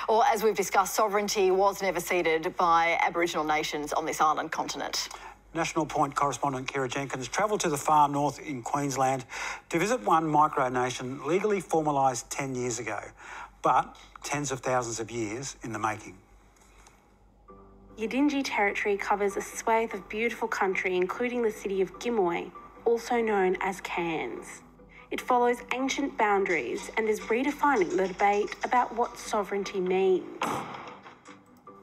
Well, as we've discussed, sovereignty was never ceded by Aboriginal nations on this island continent. National Point correspondent Kira Jenkins travelled to the far north in Queensland to visit one micronation legally formalised 10 years ago, but tens of thousands of years in the making. Yidinji territory covers a swathe of beautiful country, including the city of Gimoy, also known as Cairns. It follows ancient boundaries and is redefining the debate about what sovereignty means.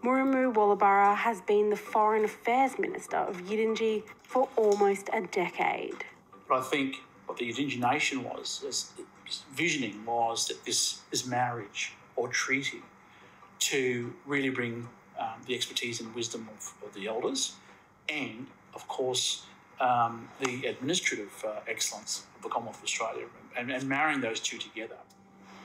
Muramu Wallabara has been the Foreign Affairs Minister of Yidinji for almost a decade. But I think what the Yidinji nation was visioning was that this marriage or treaty to really bring the expertise and wisdom of the elders and, of course, the administrative excellence of the Commonwealth of Australia and marrying those two together.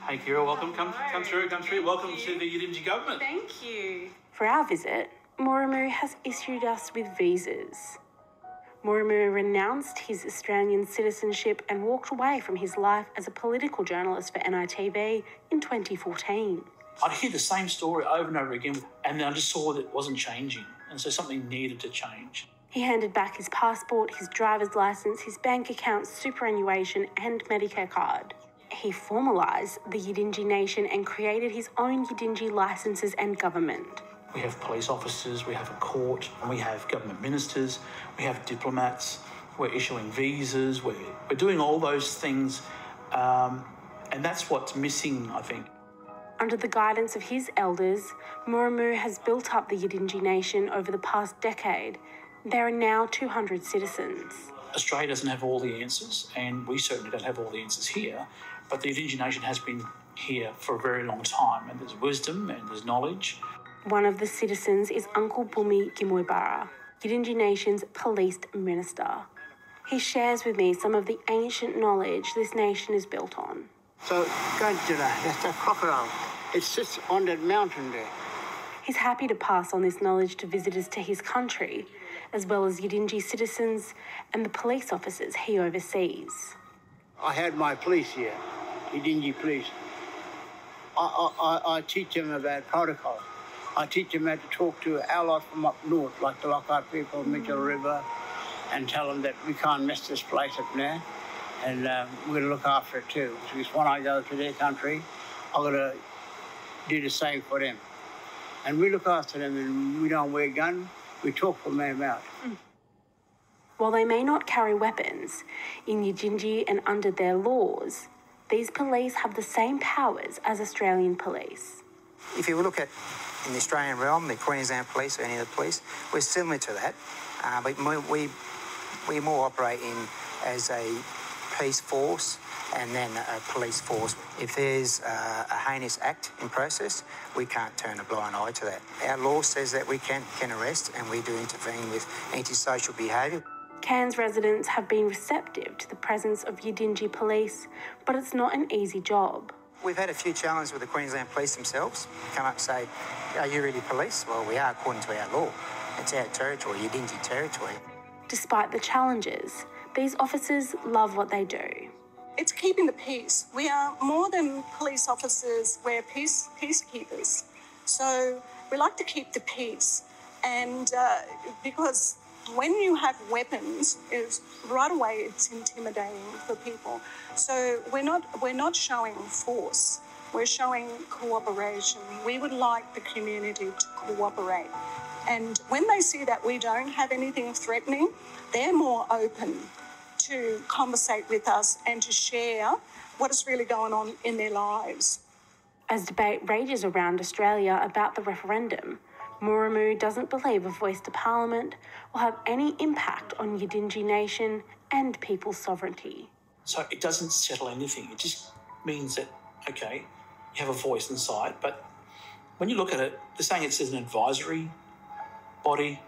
Hey, Kira, welcome. Come through. Welcome to the Yidinji government. Thank you. For our visit, Muramu has issued us with visas. Muramu renounced his Australian citizenship and walked away from his life as a political journalist for NITV in 2014. I'd hear the same story over and over again, and then I just saw that it wasn't changing, and so something needed to change. He handed back his passport, his driver's licence, his bank account, superannuation and Medicare card. He formalised the Yidinji nation and created his own Yidinji licences and government. We have police officers, we have a court, and we have government ministers, we have diplomats, we're issuing visas, we're doing all those things, and that's what's missing, I think. Under the guidance of his elders, Muramu has built up the Yidinji nation over the past decade. There are now 200 citizens. Australia doesn't have all the answers, and we certainly don't have all the answers here, but the Yidinji nation has been here for a very long time, and there's wisdom and there's knowledge. One of the citizens is Uncle Bumi Gimoybara, Yidinji Nation's police minister. He shares with me some of the ancient knowledge this nation is built on. So, go to that. That's a crocodile. It sits on that mountain there. He's happy to pass on this knowledge to visitors to his country, as well as Yidinji citizens and the police officers he oversees. I had my police here, Yidinji police. I teach them about protocol. I teach them how to talk to our lot from up north, like the Lockhart people, Mitchell River, and tell them that we can't mess this place up now, and we're going to look after it too. Because when I go to their country, I've got to do the same for them. And we look after them, and we don't wear guns, we talk for them out. While they may not carry weapons, in Yidinji and under their laws, these police have the same powers as Australian police. If you look at in the Australian realm, the Queensland Police or any of the police, we're similar to that. But we more operate as a peace force and then a police force. If there's a heinous act in process, we can't turn a blind eye to that. Our law says that we can arrest, and we do intervene with antisocial behaviour. Cairns residents have been receptive to the presence of Yidinji police, but it's not an easy job. We've had a few challenges with the Queensland Police themselves. Come up and say, are you really police? Well, we are according to our law. It's our territory, Yidinji territory. Despite the challenges, these officers love what they do. It's keeping the peace. We are more than police officers, we're peacekeepers. So we like to keep the peace. And because when you have weapons, right away it's intimidating for people. So we're not showing force. We're showing cooperation. We would like the community to cooperate. And when they see that we don't have anything threatening, they're more open to conversate with us and to share what is really going on in their lives. As debate rages around Australia about the referendum, Muramu doesn't believe a voice to Parliament will have any impact on Yidinji nation and people's sovereignty. So it doesn't settle anything. It just means that, okay, you have a voice inside, but when you look at it, they're saying it's an advisory body,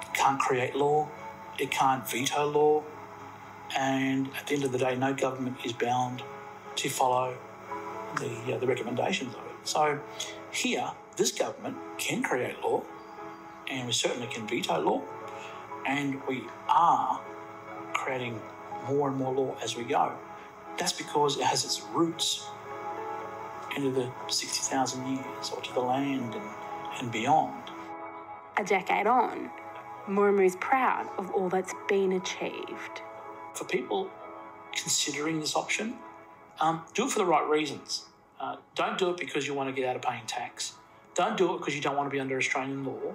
it can't create law, it can't veto law, and at the end of the day, no government is bound to follow the recommendations of it. So here, this government can create law, and we certainly can veto law, and we are creating more and more law as we go. That's because it has its roots into the 60,000 years or to the land and beyond. A decade on, Murumu's proud of all that's been achieved. For people considering this option, do it for the right reasons. Don't do it because you want to get out of paying tax. Don't do it because you don't want to be under Australian law.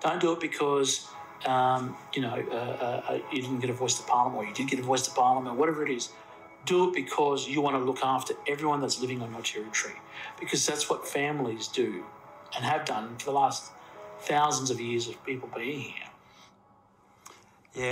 Don't do it because you didn't get a voice to Parliament, or you did get a voice to Parliament, or whatever it is. Do it because you want to look after everyone that's living on your territory, because that's what families do and have done for the last thousands of years of people being here.